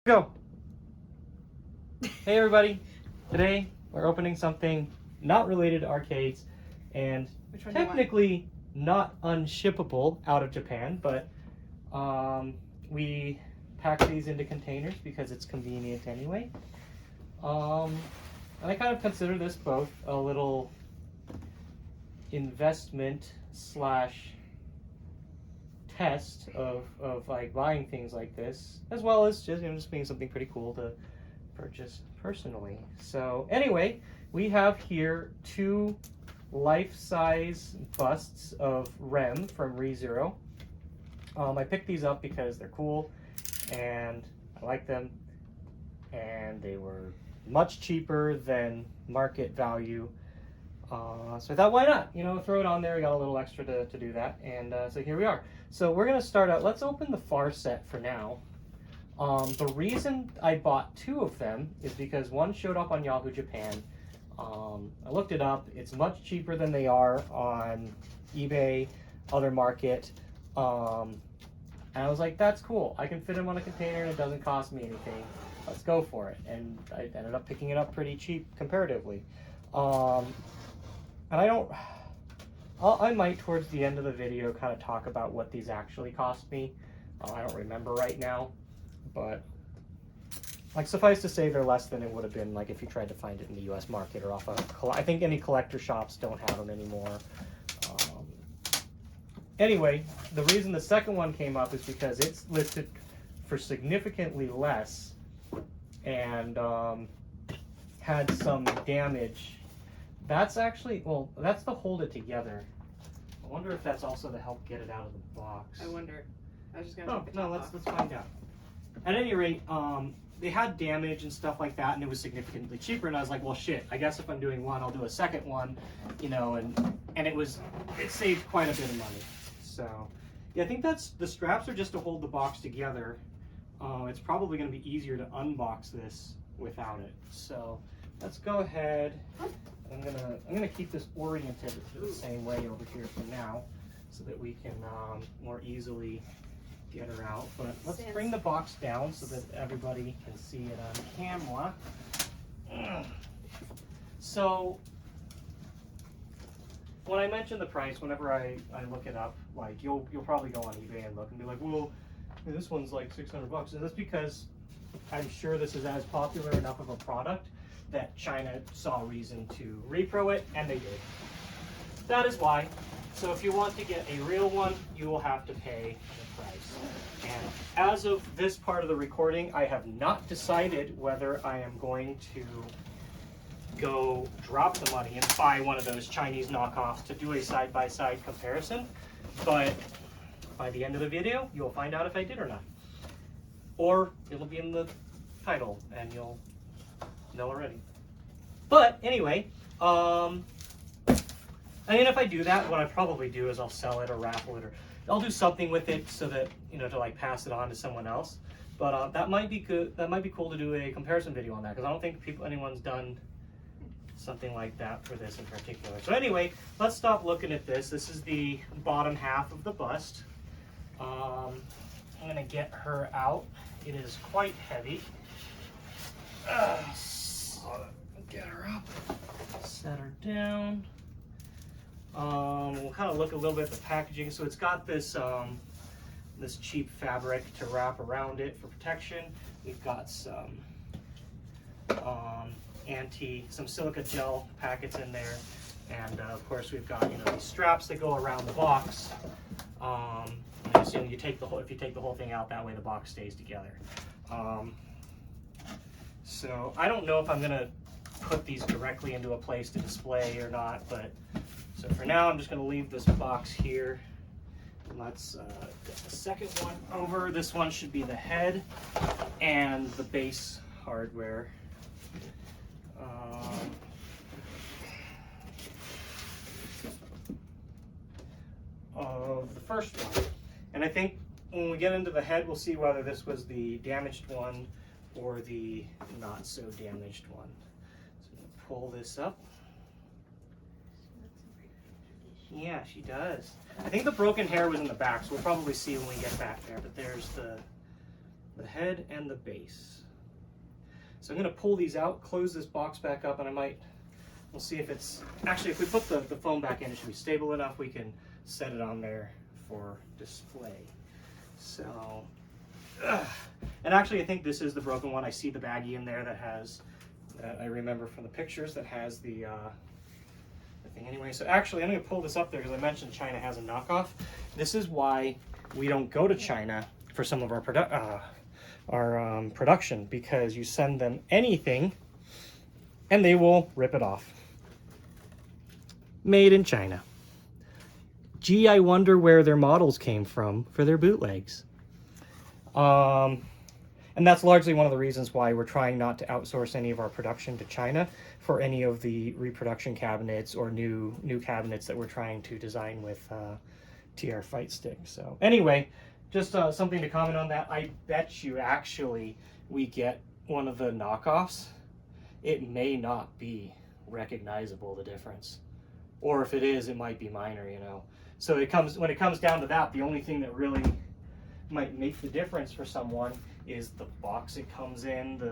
Go! Hey everybody! Today we're opening something not related to arcades and technically not unshippable out of Japan, but we pack these into containers because it's convenient anyway. And I kind of consider this both a little investment slash test of like buying things like this, as well as just, just being something pretty cool to purchase personally. So anyway, we have here two life-size busts of Rem from ReZero. I picked these up because they're cool and I like them, and they were much cheaper than market value. So I thought, why not? Throw it on there. We got a little extra to do that, and so here we are. So we're gonna start out. Let's open the far set for now. The reason I bought two of them is because one showed up on Yahoo Japan. I looked it up. It's much cheaper than they are on eBay, other market. And I was like, that's cool. I can fit them on a container and it doesn't cost me anything. Let's go for it. And I ended up picking it up pretty cheap comparatively. And I might towards the end of the video kind of talk about what these actually cost me. I don't remember right now, but like suffice to say, they're less than it would have been like if you tried to find it in the US market or off I think any collector shops don't have them anymore. Anyway, the reason the second one came up is because it's listed for significantly less and had some damage. That's actually, well, that's to hold it together. I wonder if that's also to help get it out of the box. I wonder. I was just gonna take the top off. Let's find out. At any rate, they had damage and stuff like that, and it was significantly cheaper. And I was like, well, shit. I guess if I'm doing one, I'll do a second one, and it saved quite a bit of money. So, yeah, I think the straps are just to hold the box together. It's probably going to be easier to unbox this without it. So, let's go ahead. I'm gonna keep this oriented the same way over here for now, so that we can more easily get her out. But let's bring the box down so that everybody can see it on camera. So when I mention the price, whenever I look it up, like you'll probably go on eBay and look and be like, well, this one's like $600, and that's because I'm sure this is as popular enough of a product that China saw reason to repro it, and they did. That is why. So if you want to get a real one, you will have to pay the price. And as of this part of the recording, I have not decided whether I am going to go drop the money and buy one of those Chinese knockoffs to do a side-by-side comparison. But by the end of the video, you'll find out if I did or not. Or it'll be in the title and you'll know already. But anyway, if I do that, what I probably do is I'll sell it or raffle it, or I'll do something with it so that, to like pass it on to someone else. But that might be good. That might be cool to do a comparison video on that, because I don't think anyone's done something like that for this in particular. So anyway, let's stop looking at this. This is the bottom half of the bust. I'm gonna get her out. It is quite heavy. Get her up, set her down. We'll kind of look a little bit at the packaging. So it's got this this cheap fabric to wrap around it for protection. We've got some some silica gel packets in there, and of course we've got these straps that go around the box. I assume if you take the whole thing out, that way the box stays together. So I don't know if I'm gonna put these directly into a place to display or not, but so for now I'm just gonna leave this box here. Let's get the second one over. This one should be the head and the base hardware. Of the first one. And I think when we get into the head, we'll see whether this was the damaged one or the not so damaged one. So I'm gonna pull this up. Yeah, she does. I think the broken hair was in the back, so we'll probably see when we get back there, but there's the head and the base. So I'm going to pull these out, close this box back up, and we'll see if it's, actually if we put the foam back in, it should be stable enough we can set it on there for display. So, and actually I think this is the broken one. I see the baggie in there that I remember from the pictures that has the thing anyway. So actually I'm going to pull this up there because I mentioned China has a knockoff. This is why we don't go to China for some of our production, because you send them anything and they will rip it off. Made in China. Gee, I wonder where their models came from for their bootlegs. And that's largely one of the reasons why we're trying not to outsource any of our production to China for any of the reproduction cabinets or new cabinets that we're trying to design with TR Fight Stick. So anyway, just something to comment on that. I bet you actually we get one of the knockoffs. It may not be recognizable, the difference. Or if it is, it might be minor, you know. So when it comes down to that, the only thing that really might make the difference for someone is the box it comes in,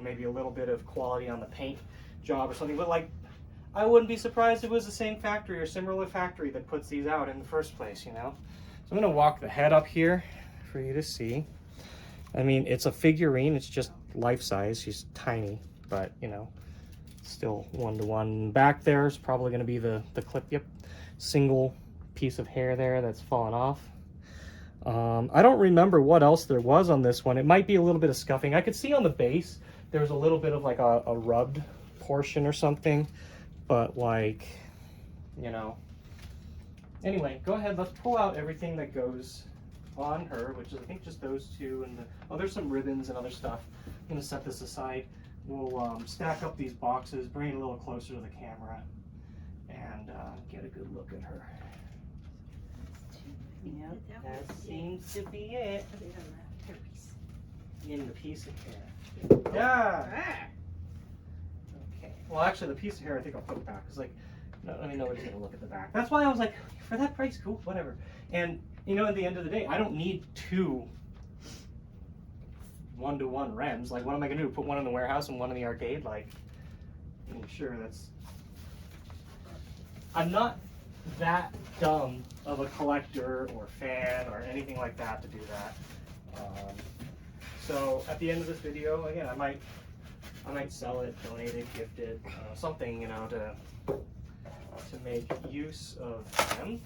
maybe a little bit of quality on the paint job or something. But like, I wouldn't be surprised if it was the same factory or similar factory that puts these out in the first place, you know. So I'm gonna walk the head up here for you to see. I mean, it's a figurine, it's just life size, she's tiny, but you know, still 1-to-1. Back there is probably gonna be the clip, yep, single piece of hair there that's fallen off. I don't remember what else there was on this one. It might be a little bit of scuffing. I could see on the base there was a little bit of like a rubbed portion or something, but like, you know. Anyway, go ahead, let's pull out everything that goes on her, which is I think just those two, and there's some ribbons and other stuff. I'm gonna set this aside. We'll stack up these boxes, bring it a little closer to the camera, and get a good look at her. Yep, that seems to be it. In the piece of hair. Yeah. Okay. Well, actually, the piece of hair I think I'll put back because, like, I mean, nobody's gonna look at the back. That's why I was like, for that price, cool, whatever. And you know, at the end of the day, I don't need 2 1-to-1 Rems. Like, what am I gonna do? Put one in the warehouse and one in the arcade? Like, I'm sure that's. I'm not that dumb of a collector or fan or anything like that to do that. So at the end of this video, again, I might sell it, donate it, gift it, something, you know, to make use of them.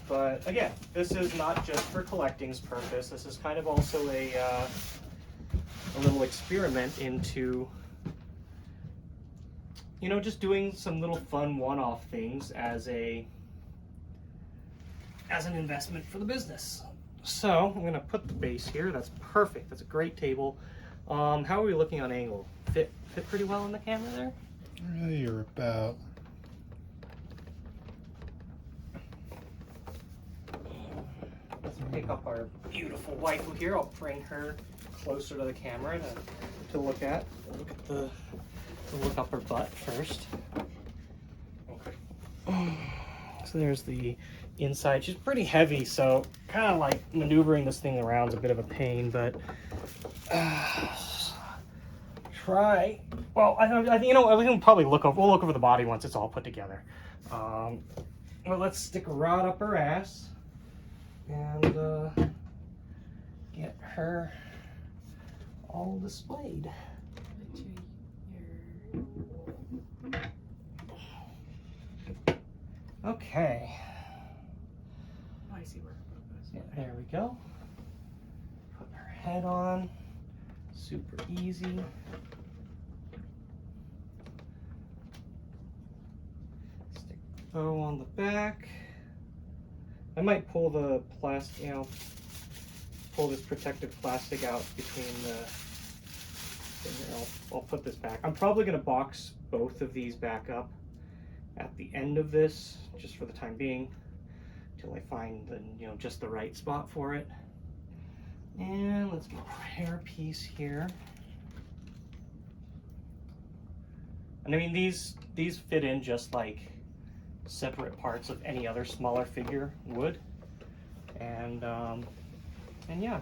But again, this is not just for collecting's purpose. This is kind of also a little experiment into, you know, just doing some little fun one-off things as an investment for the business. So I'm gonna put the base here. That's perfect. That's a great table. How are we looking on angle? Fit pretty well in the camera there? You're about. Let's pick up our beautiful waifu here. I'll bring her closer to the camera to look at. Look up her butt first. Okay. So there's the inside. She's pretty heavy, so kind of like maneuvering this thing around is a bit of a pain, but try. Well, I think, you know, we can probably we'll look over the body once it's all put together. Well, let's stick a rod up her ass and get her all displayed. Okay. Oh, I see where to put this. Yeah, there we go. Put her head on. Super easy. Stick the bow on the back. I might pull the plastic, you know, pull this protective plastic out between the. I'll put this back. I'm probably going to box both of these back up at the end of this, just for the time being, till I find the, you know, just the right spot for it. And let's get our hair piece here. And I mean, these fit in just like separate parts of any other smaller figure would. And yeah.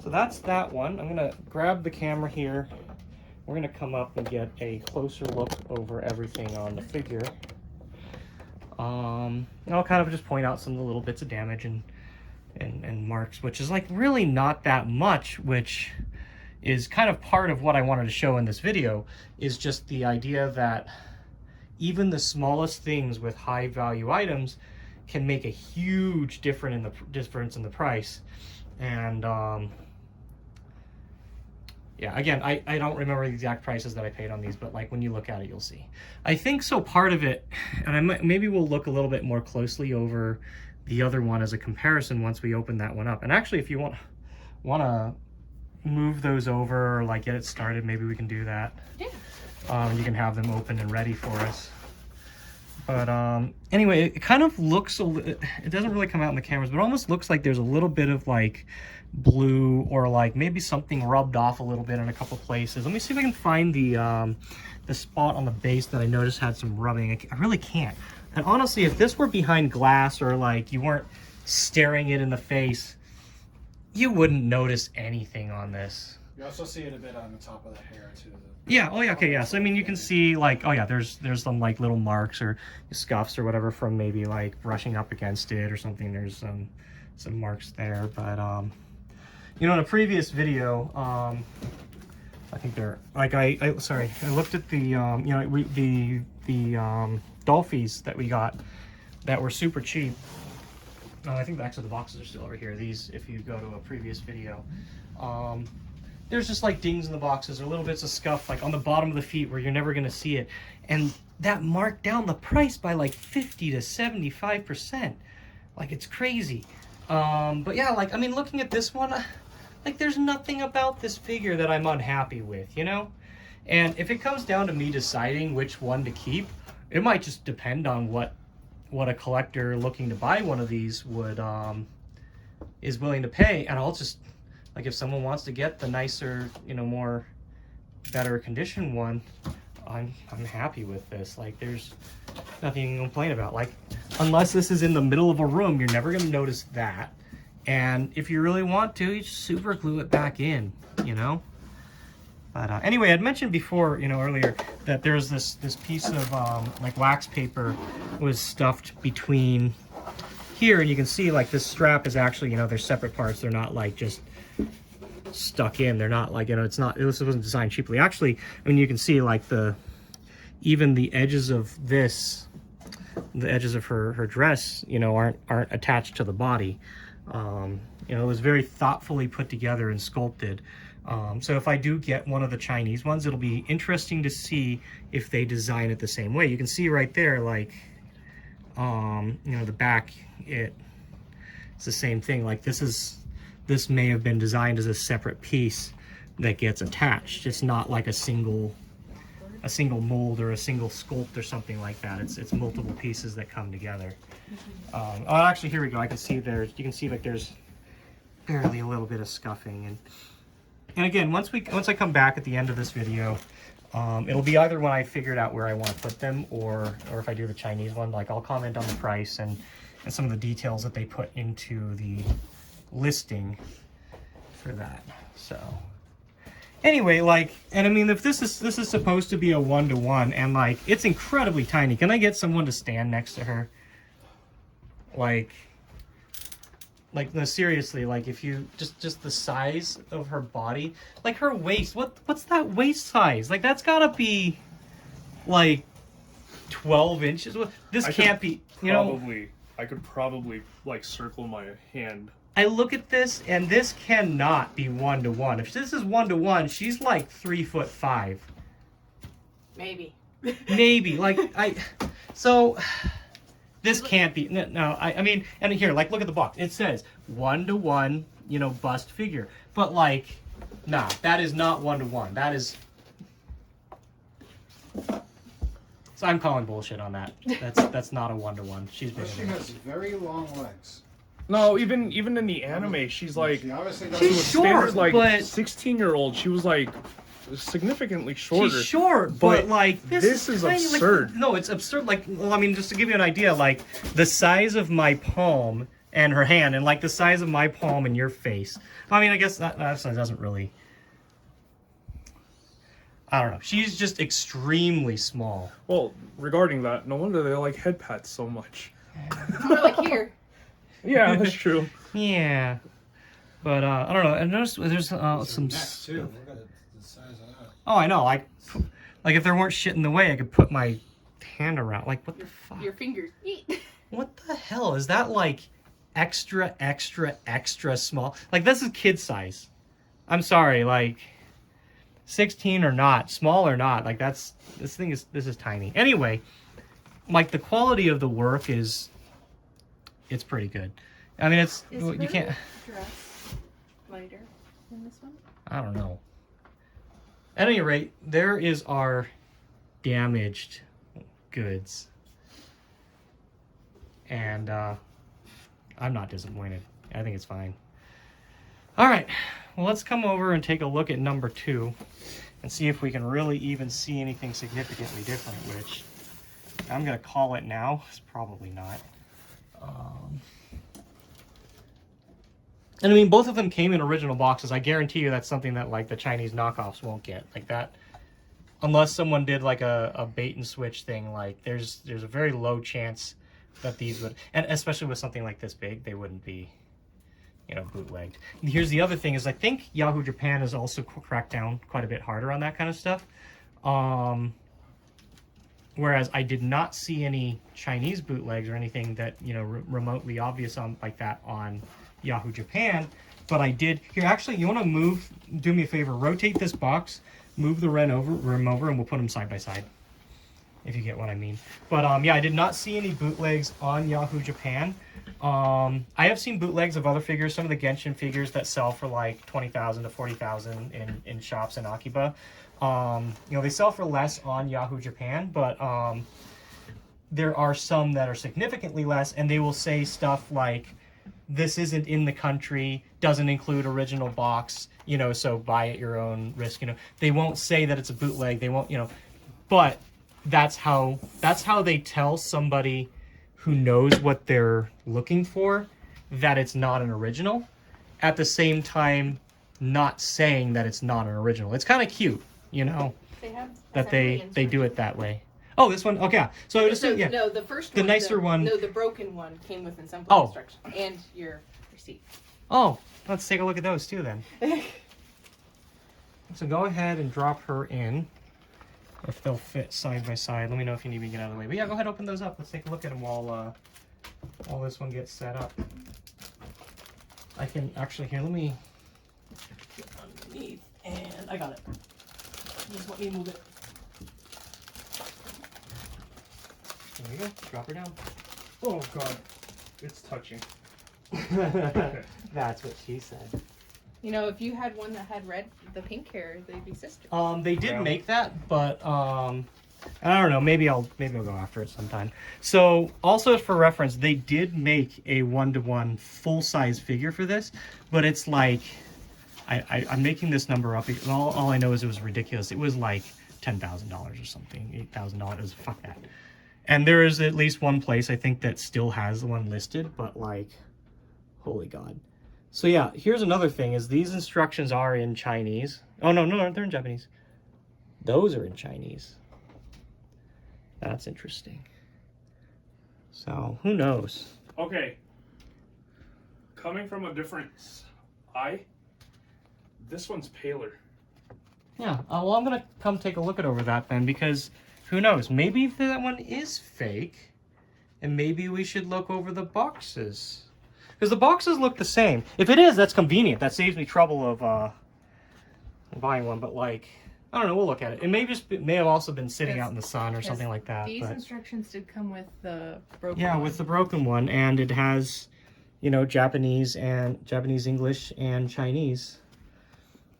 So that's that one. I'm gonna grab the camera here. We're gonna come up and get a closer look over everything on the figure. And I'll kind of just point out some of the little bits of damage and marks, which is like really not that much, which is kind of part of what I wanted to show in this video, is just the idea that even the smallest things with high value items can make a huge difference in the price. And yeah, again, I don't remember the exact prices that I paid on these, but like when you look at it, you'll see. I think so part of it, and maybe we'll look a little bit more closely over the other one as a comparison once we open that one up. And actually, if you want to move those over or like get it started, maybe we can do that. Yeah. You can have them open and ready for us. But anyway, it kind of looks, it doesn't really come out in the cameras, but it almost looks like there's a little bit of like blue or like maybe something rubbed off a little bit in a couple places. Let me see if I can find the spot on the base that I noticed had some rubbing. I really can't. And honestly, if this were behind glass or like you weren't staring it in the face, you wouldn't notice anything on this. You also see it a bit on the top of the hair too. Yeah, oh yeah, okay, yeah. So I mean, you can see like, oh yeah, there's some like little marks or scuffs or whatever from maybe like brushing up against it or something. There's some marks there, but you know, in a previous video, I think they're like I looked at the you know, the Dolphies that we got that were super cheap. I think actually the boxes are still over here. These, if you go to a previous video, there's just like dings in the boxes or little bits of scuff like on the bottom of the feet where you're never gonna see it, and that marked down the price by like 50 to 75%. Like, it's crazy. But yeah, like, I mean, looking at this one, like, there's nothing about this figure that I'm unhappy with, you know? And if it comes down to me deciding which one to keep, it might just depend on what a collector looking to buy one of these would is willing to pay. And I'll just, like, if someone wants to get the nicer, you know, better condition one, I'm happy with this. Like, there's nothing to complain about. Like, unless this is in the middle of a room, you're never gonna notice that. And if you really want to, you just super glue it back in, you know? But anyway, I'd mentioned before, you know, earlier, that there's this piece of like wax paper was stuffed between here, and you can see like this strap is actually, you know, they're separate parts. They're not like just stuck in. They're not like, you know, this wasn't designed cheaply. Actually, I mean, you can see like even the edges of this, the edges of her dress, you know, aren't attached to the body. You know, it was very thoughtfully put together and sculpted. So if I do get one of the Chinese ones, it'll be interesting to see if they design it the same way. You can see right there, like, you know, the back, it's the same thing. Like, this may have been designed as a separate piece that gets attached. It's not like a single mold or a single sculpt or something like that. It's multiple pieces that come together. Oh, actually, here we go. I can see you can see like there's barely a little bit of scuffing, and again, once I come back at the end of this video, it'll be either when I figured out where I want to put them, or if I do the Chinese one, like, I'll comment on the price and some of the details that they put into the listing for that. So anyway, like, and I mean, if this is supposed to be a 1-to-1, and like, it's incredibly tiny. Can I get someone to stand next to her? Like, no, seriously, like, if you just the size of her body, like her waist, what's that waist size? Like, that's gotta be like 12 inches. This can't be, you know. I could probably like circle my hand. I look at this, and this cannot be 1-to-1. If this is 1-to-1, she's like 3'5". Maybe. Maybe, like, so this can't be. No, I mean, and here, like, look at the box. It says 1-to-1, you know, bust figure. But like, nah, that is not 1-to-1. That is. So I'm calling bullshit on that. That's not a 1-to-1. She's bigger. She has very long legs. No, even in the anime, she's like, she's short, like, but 16-year-old. She was like significantly shorter. She's short, but like, this is tiny, absurd. Like, no, it's absurd. Like, well, I mean, just to give you an idea, like, the size of my palm and her hand, and like the size of my palm and your face. I mean, I guess that doesn't really. I don't know. She's just extremely small. Well, regarding that, no wonder they like head pats so much. More like here. Yeah, that's true. Yeah, but I don't know. I noticed there's some. Next too. Look at the size of that. Oh, I know. Like if there weren't shit in the way, I could put my hand around. Like, what the fuck? Your fingers. What the hell is that? Like extra, extra, extra small. Like this is kid size. I'm sorry. Like 16 or not, small or not. Like this is tiny. Anyway, like the quality of the work it's pretty good. I mean, you can't. Dress lighter than this one? I don't know. At any rate, there is our damaged goods. And I'm not disappointed. I think it's fine. All right. Well, let's come over and take a look at number 2 and see if we can really even see anything significantly different, which I'm going to call it now. It's probably not. And I mean, both of them came in original boxes. I guarantee you that's something that like the Chinese knockoffs won't get. Like that, unless someone did like a bait and switch thing, like there's a very low chance that these would, and especially with something like this big, they wouldn't be, bootlegged. And here's the other thing is I think Yahoo Japan has also cracked down quite a bit harder on that kind of stuff. Whereas I did not see any Chinese bootlegs or anything that, remotely obvious on like that on Yahoo Japan, but I did here. Actually, you want to do me a favor, rotate this box, move the rim over, and we'll put them side by side, if you get what I mean. But yeah, I did not see any bootlegs on Yahoo Japan. I have seen bootlegs of other figures, some of the Genshin figures that sell for like 20,000 to 40,000 in shops in Akiba. They sell for less on Yahoo Japan, but there are some that are significantly less, and they will say stuff like, this isn't in the country, doesn't include original box, so buy at your own risk. They won't say that it's a bootleg. They won't, but that's how they tell somebody who knows what they're looking for that it's not an original. At the same time, not saying that it's not an original. It's kind of cute, They have that they do it that way. Oh, this one? Okay. So yeah. No, the first the one. nicer one. No, the broken one came with assembly instructions and your receipt. Oh, let's take a look at those too then. So go ahead and drop her in. If they'll fit side by side. Let me know if you need me to get out of the way. But yeah, go ahead, open those up. Let's take a look at them while this one gets set up. I can actually, here, let me get underneath. And I got it. Just let me move it. There you go. Drop her down. Oh god, it's touching. That's what she said. If you had one that had the pink hair, they'd be sisters. They did make that, but I don't know. Maybe I'll go after it sometime. So, also for reference, they did make a 1-to-1 full-size figure for this, but it's like I'm making this number up because all I know is it was ridiculous. It was like $10,000 or something, $8,000. It was fuck that. And there is at least one place I think that still has the one listed, but like, holy god. So yeah, here's another thing: is these instructions are in Chinese. Oh no, they're in Japanese. Those are in Chinese. That's interesting. So who knows? Okay. Coming from a different eye, this one's paler. Yeah. Well, I'm gonna come take a look at over that then, because who knows? Maybe that one is fake, and maybe we should look over the boxes. Because the boxes look the same. If it is, that's convenient. That saves me trouble of buying one. But like, I don't know. We'll look at it. It may have also been sitting out in the sun or something like that. These instructions did come with the broken one. one. With the broken one, and it has, Japanese, English, and Chinese.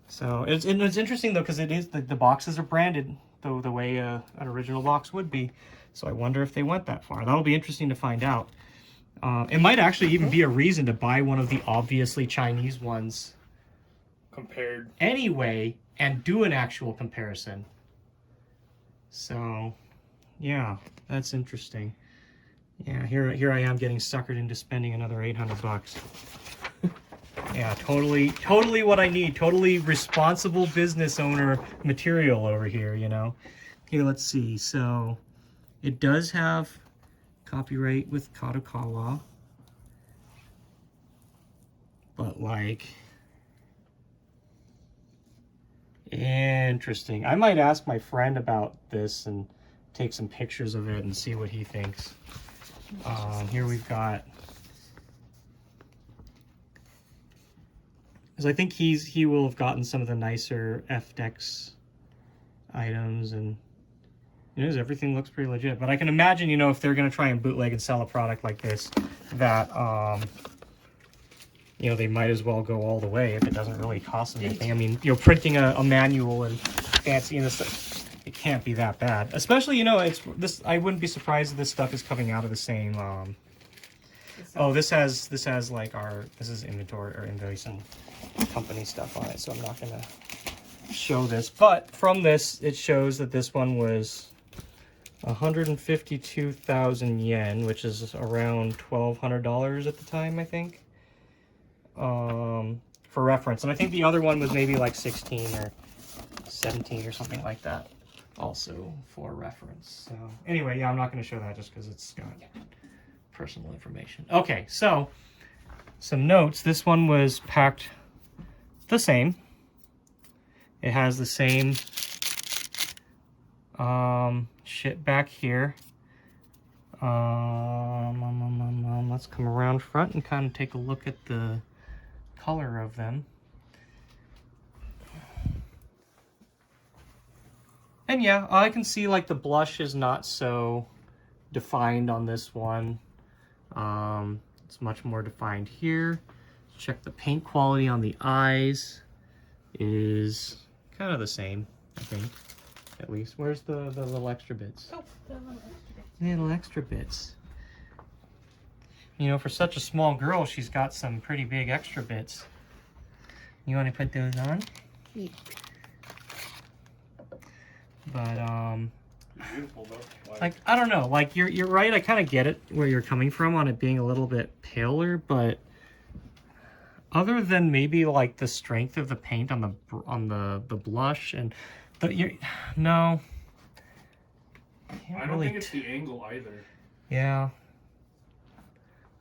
So it's interesting though, because it is the boxes are branded the way an original box would be. So I wonder if they went that far. That'll be interesting to find out. It might actually even be a reason to buy one of the obviously Chinese ones compared anyway and do an actual comparison. So, yeah, that's interesting. Yeah, here I am getting suckered into spending another $800. Yeah, totally what I need. Totally responsible business owner material over here, you know. Here, let's see. So, it does have copyright with Kadokawa. But, like... Interesting. I might ask my friend about this and take some pictures of it and see what he thinks. Here we've got... Because I think he will have gotten some of the nicer FDEX items, and everything looks pretty legit. But I can imagine, if they're going to try and bootleg and sell a product like this, that they might as well go all the way if it doesn't really cost them anything. I mean, printing a manual and fancy this, it can't be that bad. Especially, it's this. I wouldn't be surprised if this stuff is coming out of the same. This has like this is inventory or invoice and company stuff on it, so I'm not gonna show this. But from this, it shows that this one was 152,000 yen, which is around $1,200 at the time, I think. For reference, and I think the other one was maybe like 16 or 17 or something like that, also for reference. So anyway, yeah, I'm not going to show that just because it's got personal information. Okay, so some notes. This one was packed the same. It has the same shit back here. Let's come around front and kind of take a look at the color of them. And yeah, I can see like the blush is not so defined on this one. It's much more defined here. Check the paint quality on the eyes is kind of the same, I think, at least. Where's the little extra bits? Oh, the little extra bits. Little extra bits. For such a small girl, she's got some pretty big extra bits. You want to put those on? Yeah. But, Beautiful though. like, I don't know. Like, you're right. I kind of get it where you're coming from on it being a little bit paler, but other than maybe like the strength of the paint on the blush and no. I don't think it's the angle either. Yeah.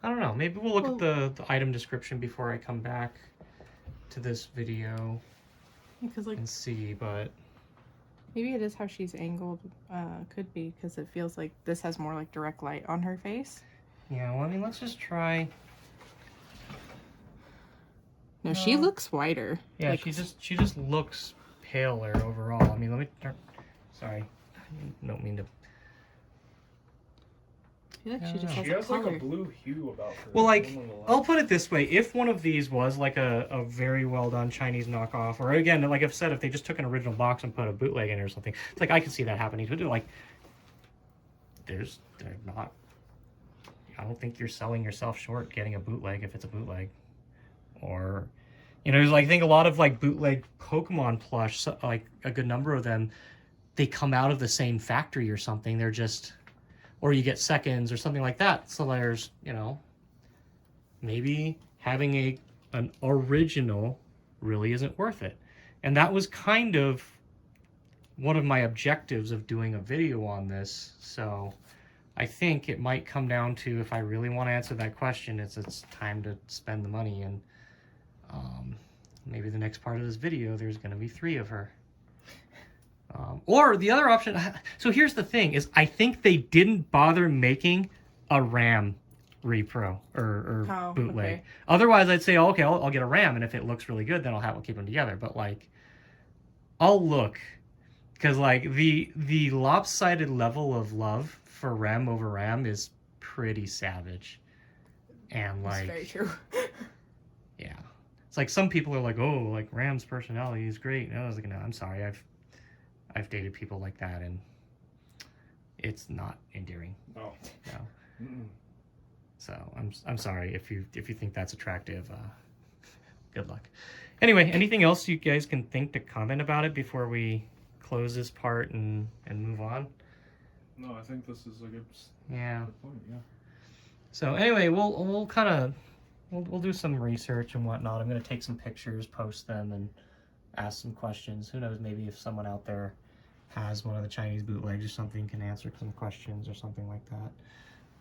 I don't know. Maybe we'll look at the item description before I come back to this video Because like and see, but maybe it is how she's angled. Could be because it feels like this has more like direct light on her face. yeah, well, I mean, let's just try. No, she looks whiter. Yeah, like, she just looks paler overall. I mean, let me turn. Sorry, I don't mean to. I feel like she just She has has a like color. a blue hue about her. Well, like, I'm on the left. I'll put it this way. If one of these was like a very well done Chinese knockoff, or again, like I've said, if they just took an original box and put a bootleg in it or something, it's like I could see that happening. But like, they're not. I don't think you're selling yourself short getting a bootleg if it's a bootleg. Or, there's like, I think a lot of like bootleg Pokemon plush, so, like a good number of them, they come out of the same factory or something. They're just, or you get seconds or something like that. So there's, maybe having an original really isn't worth it. And that was kind of one of my objectives of doing a video on this. So I think it might come down to, if I really want to answer that question, it's time to spend the money. And maybe the next part of this video, there's going to be 3 of her. Or the other option, so here's the thing, is I think they didn't bother making a RAM repro or bootleg. Okay. Otherwise, I'd say, okay, I'll get a RAM, and if it looks really good, then I'll keep them together. But like, I'll look, because like the lopsided level of love for RAM over RAM is pretty savage, and like, That's very true. yeah, it's like some people are like, oh, like Ram's personality is great. And I was like, no, I'm sorry, I've dated people like that, and it's not endearing. No. No. Mm-mm. So I'm sorry if you think that's attractive. Good luck. Anyway, anything else you guys can think to comment about it before we close this part and move on? No, I think this is a good Yeah. point. Yeah. So anyway, we'll kind of we'll do some research and whatnot. I'm gonna take some pictures, post them, and ask some questions. Who knows? Maybe if someone out there has one of the Chinese bootlegs or something, can answer some questions or something like that.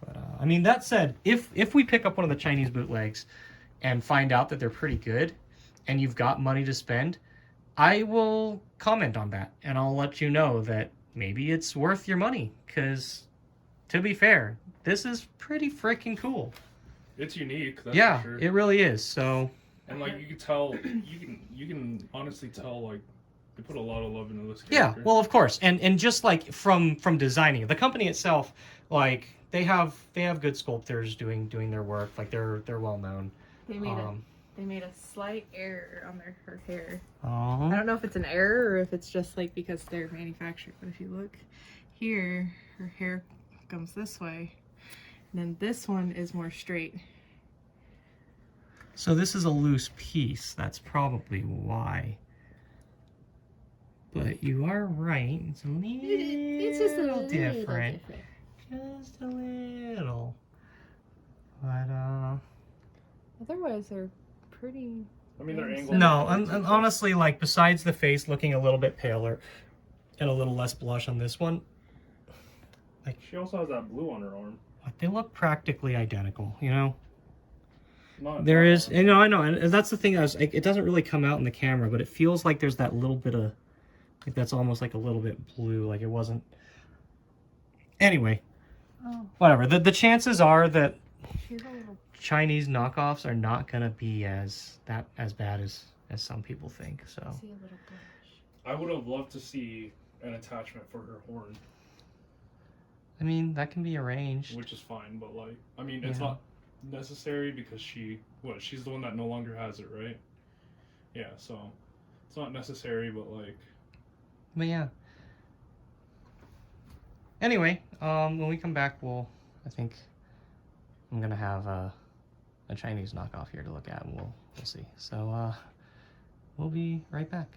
But I mean, that said, if we pick up one of the Chinese bootlegs and find out that they're pretty good, and you've got money to spend, I will comment on that, and I'll let you know that maybe it's worth your money. Because, to be fair, this is pretty freaking cool. It's unique. That's Yeah, for sure. it really is. So, And like you can tell, you can honestly tell like they put a lot of love into this yeah, character. well, of course, and just like from designing it, the company itself, like they have good sculptors doing their work. Like they're well known. They made a slight error on her hair. Oh. I don't know if it's an error or if it's just like because they're manufactured. But if you look here, her hair comes this way, and then this one is more straight. So this is a loose piece. That's probably why. But you are right. It's just a little different. Just a little. But Otherwise, they're pretty. I mean, they're angled. no, and honestly, like besides the face looking a little bit paler and a little less blush on this one, She also has that blue on her arm. they look practically identical. You know. Not There that is, one. you know, I know, and that's the thing. It doesn't really come out in the camera, but it feels like there's that little bit of, like that's almost like a little bit blue, like it wasn't. Anyway, whatever. The chances are that She's a little. Chinese knockoffs are not gonna be as bad as some people think. So See a little blush. I would have loved to see an attachment for her horn, I mean that can be arranged. which is fine, but like, I mean, it's Yeah. not necessary because she's the one that no longer has it, right? Yeah, so it's not necessary, but like, But yeah. Anyway, when we come back, I think I'm gonna have a Chinese knockoff here to look at, and we'll see. So we'll be right back.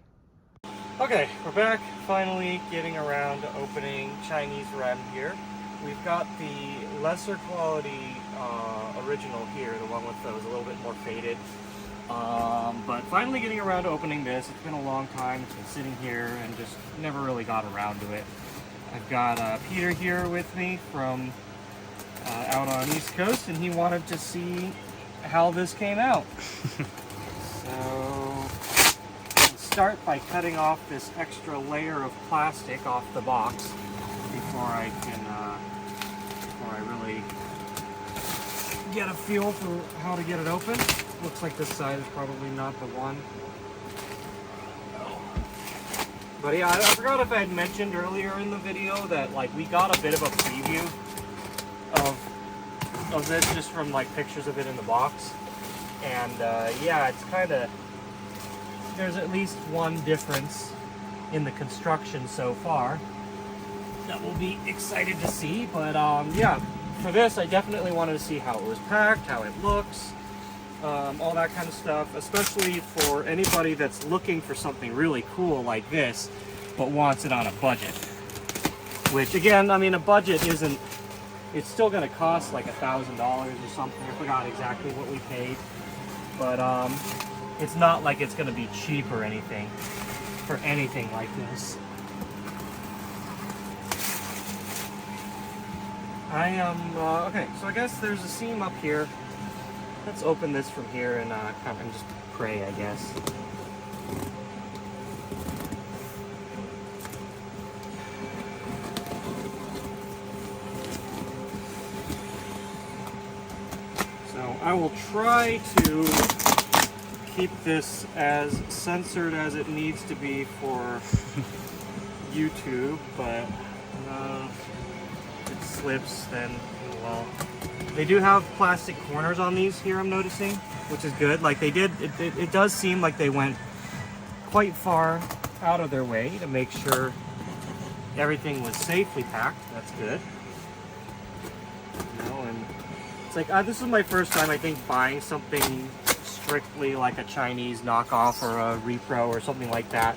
Okay, we're back. Finally getting around to opening Chinese Ren here. We've got the lesser quality original here, the one with those a little bit more faded. But finally getting around to opening this. It's been a long time. It's been sitting here and just never really got around to it. I've got Peter here with me from out on East Coast, and he wanted to see how this came out. So let's start by cutting off this extra layer of plastic off the box before I really get a feel for how to get it open. Looks like this side is probably not the one. But yeah, I forgot if I had mentioned earlier in the video that like we got a bit of a preview of this just from like pictures of it in the box. And yeah, it's kind of, there's at least one difference in the construction so far that we'll be excited to see. But yeah, for this I definitely wanted to see how it was packed, how it looks, all that kind of stuff, especially for anybody that's looking for something really cool like this but wants it on a budget. Which again, I mean, a budget isn't, it's still going to cost like $1,000 or something. I forgot exactly what we paid, but it's not like it's going to be cheap or anything for anything like this. I am okay, so I guess there's a seam up here. Let's open this from here and kind of just pray, I guess. So I will try to keep this as censored as it needs to be for YouTube, but if it slips, then well. They do have plastic corners on these here, I'm noticing, which is good. Like they did, it does seem like they went quite far out of their way to make sure everything was safely packed. That's good. You know, and it's like this is my first time, I think, buying something strictly like a Chinese knockoff or a repro or something like that.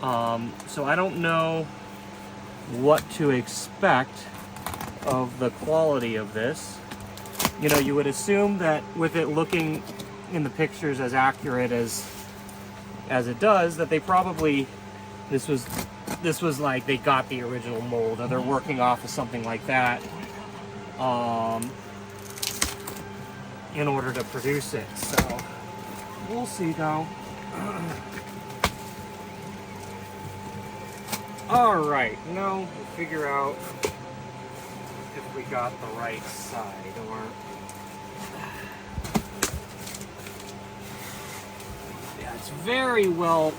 So I don't know what to expect of the quality of this. you know, you would assume that with it looking in the pictures as accurate as it does, that they probably, this was like they got the original mold, or they're working off of something like that in order to produce it. So we'll see though. All right, now we'll figure out if we got the right side, or yeah, it's very well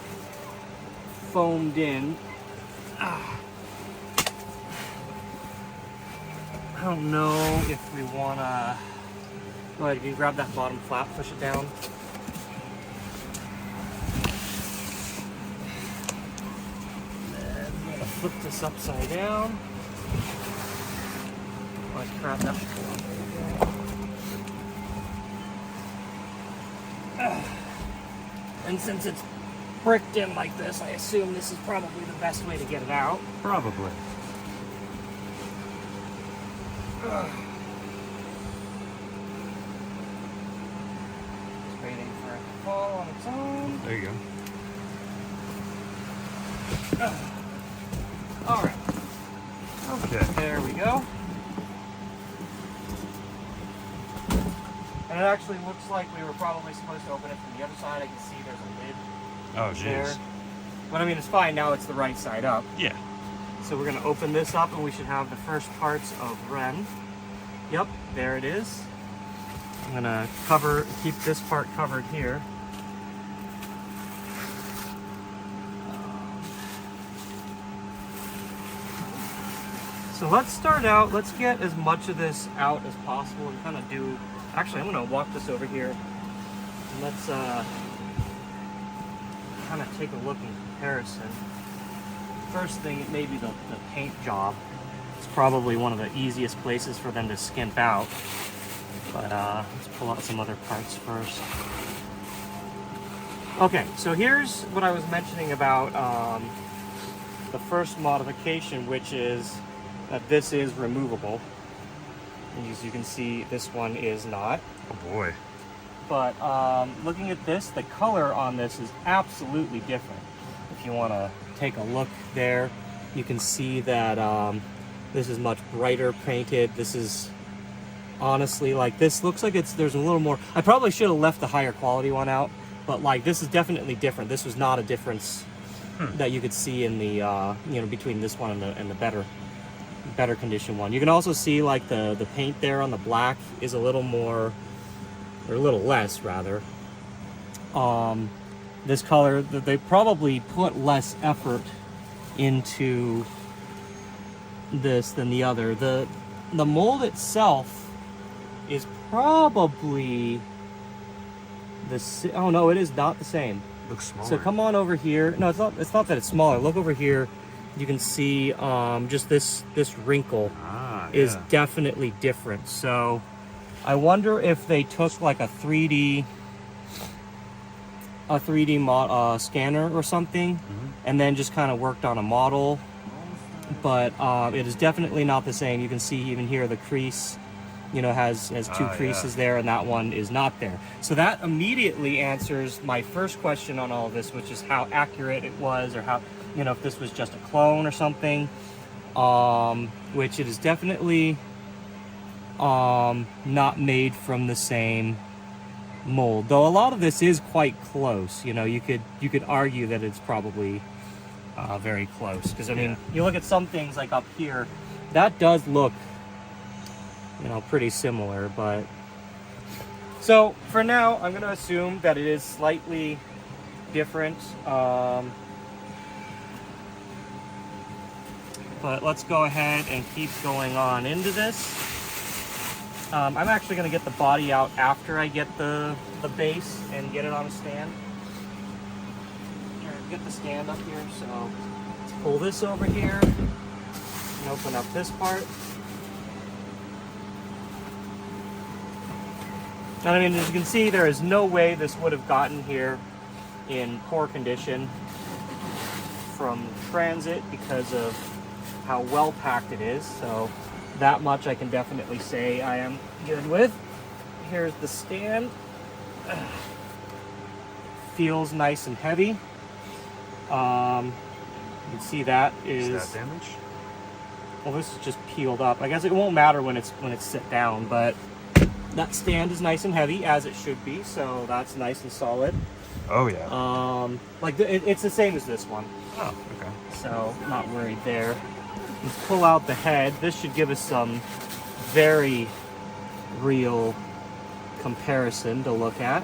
foamed in. I don't know if we wanna. Go ahead, can you grab that bottom flap, push it down. I'm gonna flip this upside down. Like crap, that should go on. And since it's bricked in like this, I assume this is probably the best way to get it out. Probably. Just waiting for it to fall on its own. There you go. All right. Okay. There we go. And it actually looks like we were probably supposed to open it from the other side. I can see there's a lid Oh, there. jeez. But I mean, it's fine. Now it's the right side up. Yeah. So we're going to open this up and we should have the first parts of Ren. Yep, there it is. I'm going to keep this part covered here. So let's start out, let's get as much of this out as possible and kind of do, actually I'm going to walk this over here and let's kind of take a look in comparison. First thing, it may be the paint job. It's probably one of the easiest places for them to skimp out. But let's pull out some other parts first. Okay, so here's what I was mentioning about the first modification, which is that this is removable. And as you can see, this one is not. Oh boy. But looking at this, the color on this is absolutely different. If you want to take a look there, you can see that this is much brighter painted. This is honestly, like, this looks like there's a little more. I probably should have left the higher quality one out, but like this is definitely different. This was not a difference that you could see in the between this one and the better condition one. You can also see like the paint there on the black is a little more, or a little less rather. This color, they probably put less effort into this than the other. The mold itself is probably oh no, it is not the same. Looks smaller. So come on over here. No, it's not that it's smaller. Look over here. You can see just this wrinkle is definitely different. So I wonder if they took like a 3D scanner or something, and then just kind of worked on a model. But it is definitely not the same. You can see even here the crease, has two creases there, and that one is not there. So that immediately answers my first question on all of this, which is how accurate it was, or how, if this was just a clone or something, which it is definitely not made from the same mold, though a lot of this is quite close. You could argue that it's probably very close, because I mean, you look at some things like up here, that does look pretty similar. But so for now, I'm going to assume that it is slightly different. But let's go ahead and keep going on into this. I'm actually going to get the body out after I get the base and get it on a stand. Here, get the stand up here. So let's pull this over here and open up this part. And I mean, as you can see, there is no way this would have gotten here in poor condition from transit because of how well packed it is. So that much I can definitely say I am good with. here's the stand. Feels nice and heavy. You can see that is that damaged? well, this is just peeled up. I guess it won't matter when it's sit down, but that stand is nice and heavy, as it should be. So that's nice and solid. Oh yeah. Like it's the same as this one. Oh, okay. So not worried there. Let's pull out the head. This should give us some very real comparison to look at.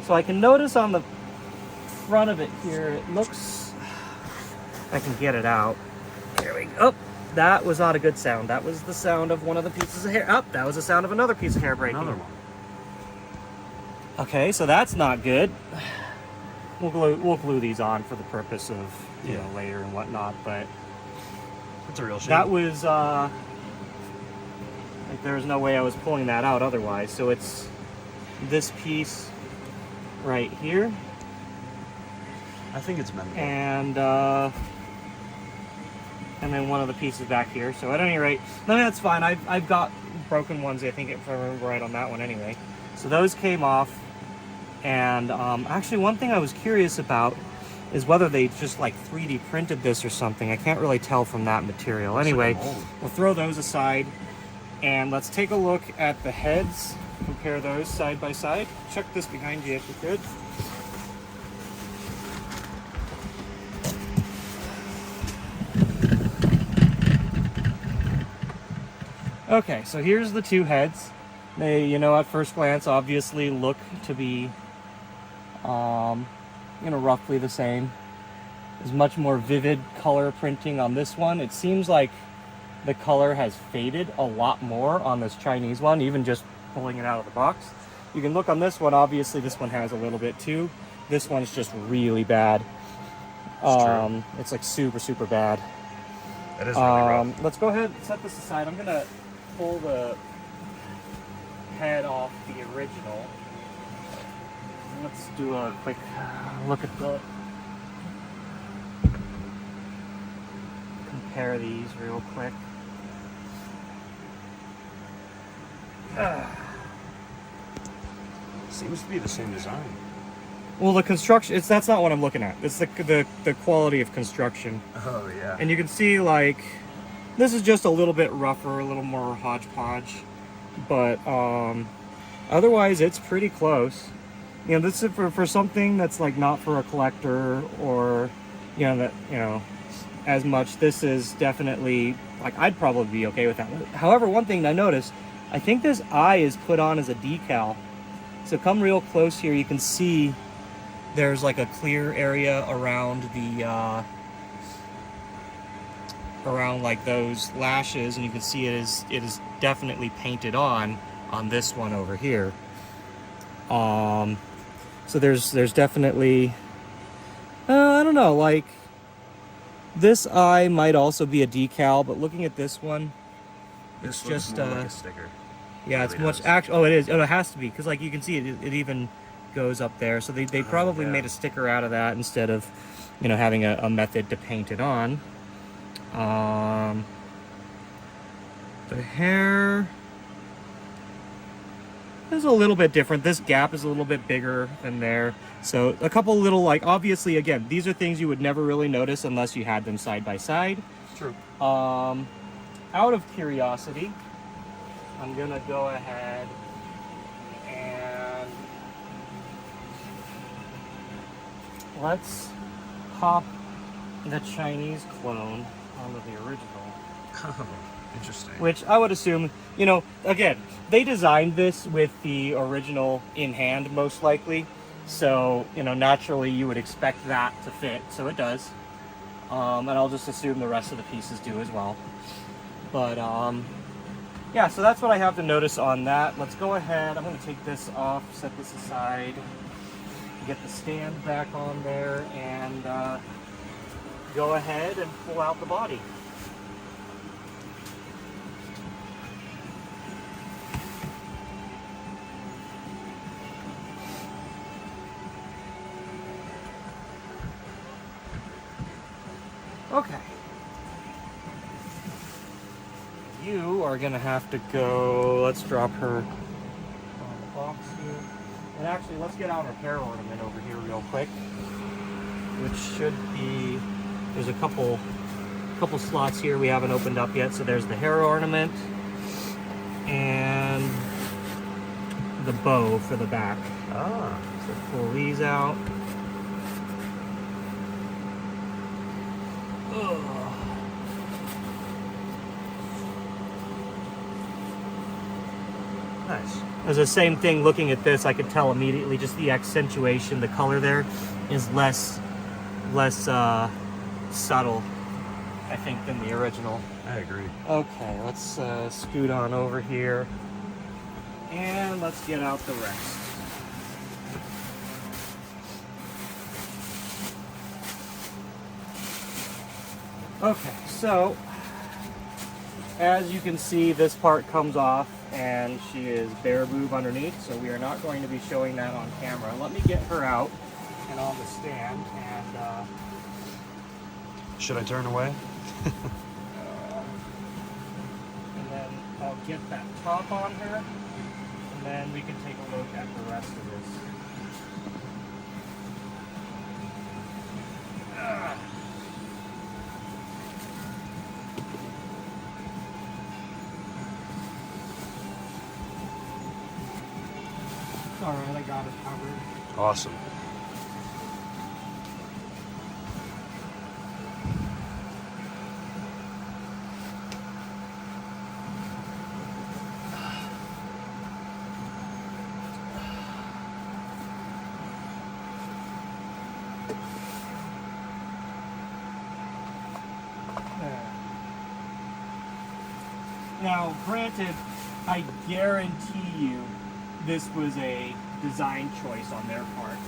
So I can notice on the front of it here, it looks, I can get it out. There we go. Oh, that was not a good sound. That was the sound of one of the pieces of hair. Oh, that was the sound of another piece of hair breaking. Another one. Okay, so that's not good. We'll glue these on for the purpose of, you know, later and whatnot, but It's a real shame. that was, like, there was no way I was pulling that out otherwise. So it's this piece right here, I think it's meant. and then one of the pieces back here. So at any rate, no, that's fine. I've got broken ones, I think, if I remember right on that one anyway. So those came off, and actually one thing I was curious about is whether they just like 3D printed this or something. I can't really tell from that material. Anyway, we'll throw those aside, and let's take a look at the heads. Compare those side by side. Check this behind you if you could. Okay, so here's the two heads. They, you know, at first glance, obviously look to be, you know, roughly the same. There's much more vivid color printing on this one. It seems like the color has faded a lot more on this Chinese one, even just pulling it out of the box. You can look on this one. Obviously, this one has a little bit too. This one's just really bad. It's like super bad. That is really rough. Let's go ahead and set this aside. I'm gonna pull the head off the original. Let's do a quick look at the, compare these real quick. Seems to be the same design. Well, the construction, that's not what I'm looking at. It's the quality of construction. Oh yeah. And you can see, like, this is just a little bit rougher, a little more hodgepodge, but otherwise it's pretty close. You know, this is for something that's like not for a collector, or you know, that, you know, as much. This is definitely, like, I'd probably be okay with that. However, one thing I noticed, I think this eye is put on as a decal. So come real close here, you can see there's like a clear area around the around like those lashes, and you can see it is definitely painted on this one over here. So there's definitely, I don't know, like, this eye might also be a decal, but looking at this one, it's This looks just more like a sticker. yeah, it's really much does. actual. Oh, it is. Oh, it has to be, because like you can see it even goes up there. So they probably yeah. made a sticker out of that instead of, you know, having a method to paint it on. The hair is a little bit different. This gap is a little bit bigger than there. So a couple little, like, obviously, again, these are things you would never really notice unless you had them side by side. True. Out of curiosity, I'm gonna go ahead and let's pop the Chinese clone onto the original. Oh, interesting. Which I would assume, you know, again, they designed this with the original in hand, most likely. So, you know, naturally you would expect that to fit. So it does. And I'll just assume the rest of the pieces do as well. But, yeah, so that's what I have to notice on that. Let's go ahead. I'm going to take this off, set this aside, get the stand back on there, and go ahead and pull out the body. Okay. you are gonna have to go. Let's drop her on the box here. And actually, let's get out her hair ornament over here real quick, which should be. There's a couple slots here we haven't opened up yet. So there's the hair ornament and the bow for the back. Ah. So pull these out. Ugh. Nice. It's the same thing. Looking at this, I could tell immediately just the accentuation, the color there is less subtle, I think, than the original. I agree. Okay, let's scoot on over here and let's get out the rest. Okay, so as you can see, this part comes off and she is bare boob underneath, so we are not going to be showing that on camera. Let me get her out and on the stand, and Should I turn away? and then I'll get that top on her, and then we can take a look at the rest of this. Alright, I got it covered. Awesome. Now, granted, I guarantee you this was a design choice on their part,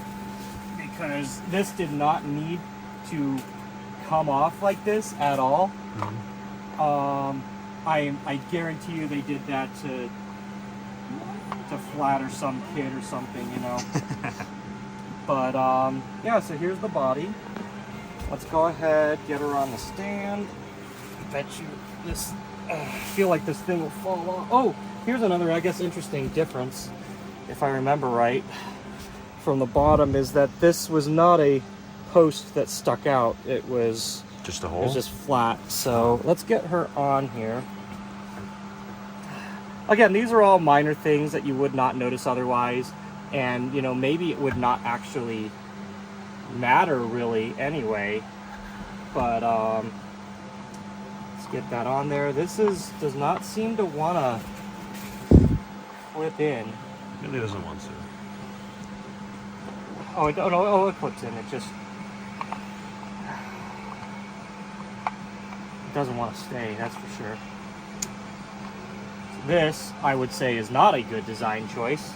because this did not need to come off like this at all. Mm-hmm. I guarantee you they did that to flatter some kid or something, you know. But yeah, so here's the body. Let's go ahead, get her on the stand. I bet you this. I feel like this thing will fall off. Oh, here's another, I guess, interesting difference, if I remember right, from the bottom, is that this was not a post that stuck out. It was Just a it hole? was just flat. So let's get her on here. Again, these are all minor things that you would not notice otherwise, and you know, maybe it would not actually matter really anyway. But let's get that on there. This does not seem to want to clip in. Really doesn't want to. Oh, oh, it clips in. It just doesn't want to stay, that's for sure. This, I would say, is not a good design choice.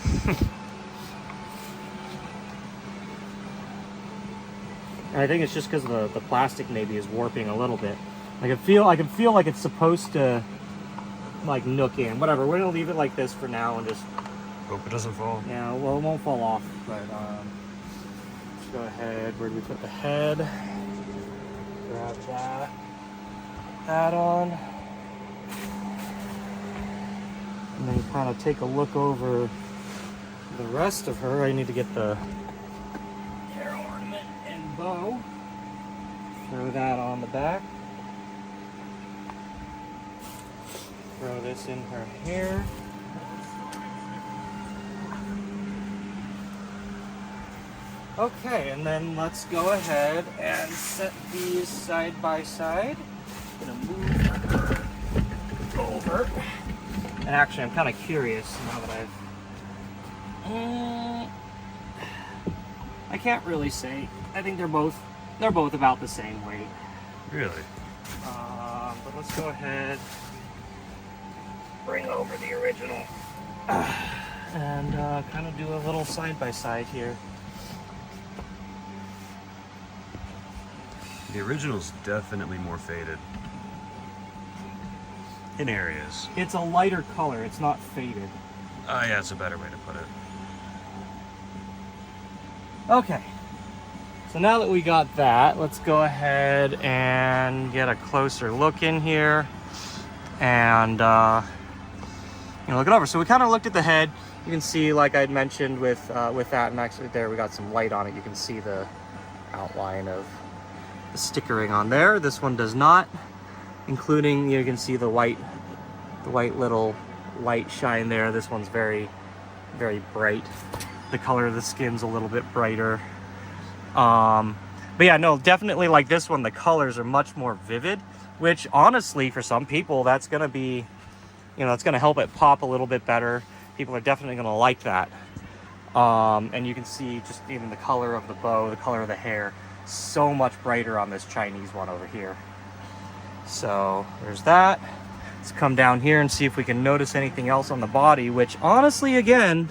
And I think it's just because the plastic maybe is warping a little bit. I can feel like it's supposed to like nook in. Whatever, we're gonna leave it like this for now and just. Hope it doesn't fall. Yeah, well, it won't fall off, but let's go ahead. Where do we put the head? Grab that. That on. And then kind of take a look over the rest of her. I need to get the hair ornament and bow. Throw that on the back. Throw this in her hair. Okay, and then let's go ahead and set these side by side. I'm gonna move over. And actually, I'm kind of curious now that I can't really say. I think they're both about the same weight. Really? But let's go ahead, bring over the original, and kind of do a little side by side here. The original's definitely more faded. In areas. It's a lighter color. It's not faded. Yeah, it's a better way to put it. Okay. So now that we got that, let's go ahead and get a closer look in here. and look it over. So we kind of looked at the head. You can see, like I'd mentioned with that, and actually there we got some light on it. You can see the outline of the stickering on there. This one does not, including, you can see the white little light shine there. This one's very, very bright. The color of the skin's a little bit brighter. But yeah, no, definitely like this one, the colors are much more vivid, which honestly, for some people, that's gonna be, it's gonna help it pop a little bit better. People are definitely gonna like that. And you can see just even the color of the bow, the color of the hair, so much brighter on this Chinese one over here. So there's that. Let's come down here and see if we can notice anything else on the body, which honestly, again,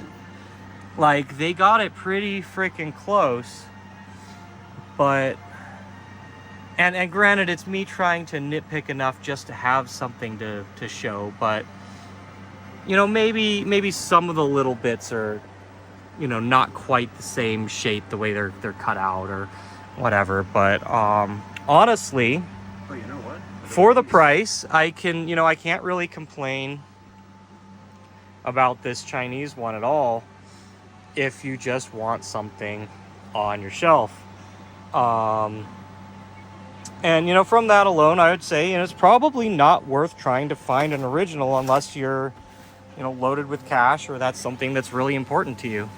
like they got it pretty freaking close. But, and granted, it's me trying to nitpick enough just to have something to show, but maybe some of the little bits are, not quite the same shape, the way they're cut out or whatever. But honestly, Oh, you know what? for the price, I can't really complain about this Chinese one at all if you just want something on your shelf. And from that alone, I would say, it's probably not worth trying to find an original unless you're, loaded with cash, or that's something that's really important to you.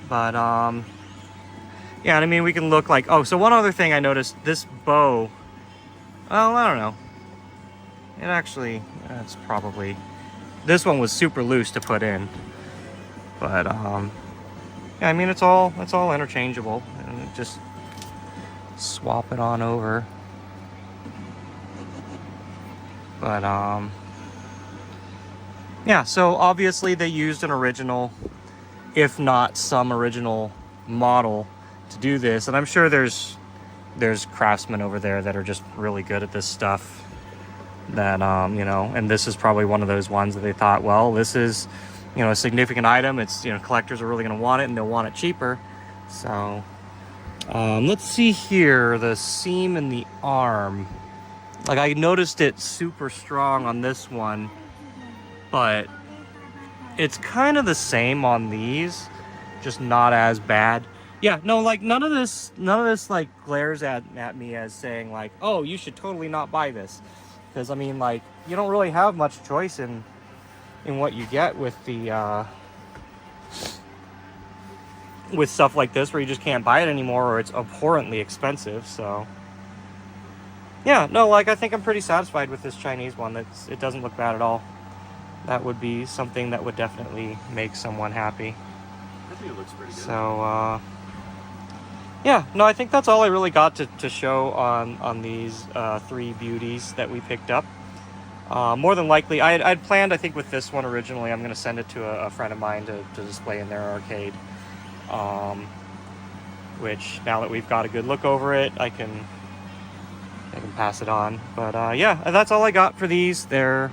But, yeah, and I mean, we can look like, so one other thing I noticed, this bow, I don't know. It actually, it's probably, this one was super loose to put in. But, yeah, I mean, it's all interchangeable, and just swap it on over. But yeah, so obviously they used an original, if not some original model to do this, and I'm sure there's craftsmen over there that are just really good at this stuff, that and this is probably one of those ones that they thought, well, this is a significant item, it's collectors are really going to want it, and they'll want it cheaper. So let's see here, the seam in the arm, like I noticed it super strong on this one, but it's kind of the same on these, just not as bad. Yeah, no, like none of this like glares at me as saying like, oh, you should totally not buy this, because I mean, like, you don't really have much choice in what you get with the with stuff like this, where you just can't buy it anymore, or it's abhorrently expensive. So yeah, no, like I think I'm pretty satisfied with this Chinese one. It doesn't look bad at all. That would be something that would definitely make someone happy. I think it looks pretty good. So yeah, no, I think that's all I really got to show on these three beauties that we picked up. More than likely, I'd planned, I think, with this one originally, I'm going to send it to a friend of mine to display in their arcade. Which, now that we've got a good look over it, I can pass it on. But yeah, that's all I got for these. They're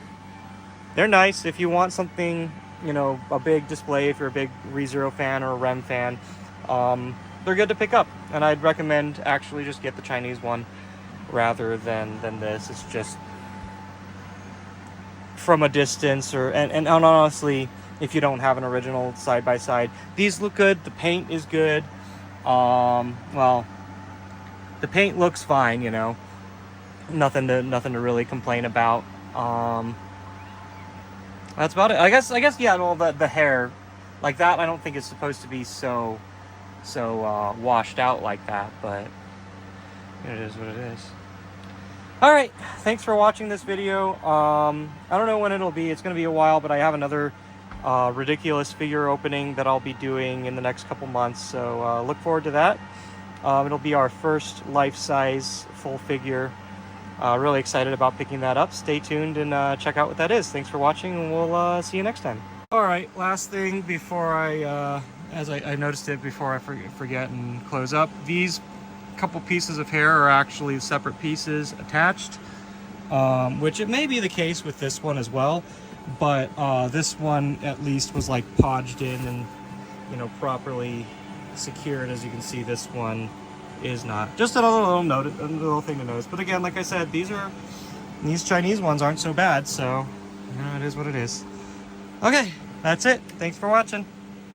nice. If you want something, a big display, if you're a big ReZero fan or a REM fan, they're good to pick up. And I'd recommend actually just get the Chinese one rather than this. It's just, from a distance, and honestly, if you don't have an original side by side, these look good. The paint is good. Well, the paint looks fine, nothing to really complain about. That's about it. I guess yeah, well, the hair like that, I don't think it's supposed to be so washed out like that, but it is what it is. All right, thanks for watching this video. I don't know when it'll be. It's going to be a while, but I have another ridiculous figure opening that I'll be doing in the next couple months, so look forward to that. It'll be our first life-size full figure. Really excited about picking that up. Stay tuned and check out what that is. Thanks for watching, and we'll see you next time. All right, last thing before I noticed it before I forget and close up. These couple pieces of hair are actually separate pieces attached, which it may be the case with this one as well, but this one at least was like podged in and properly secured. As you can see, this one is not. Just another little note, a little thing to notice. But again, like I said, these are These Chinese ones aren't so bad, so you know, it is what it is. Okay, that's it. Thanks for watching.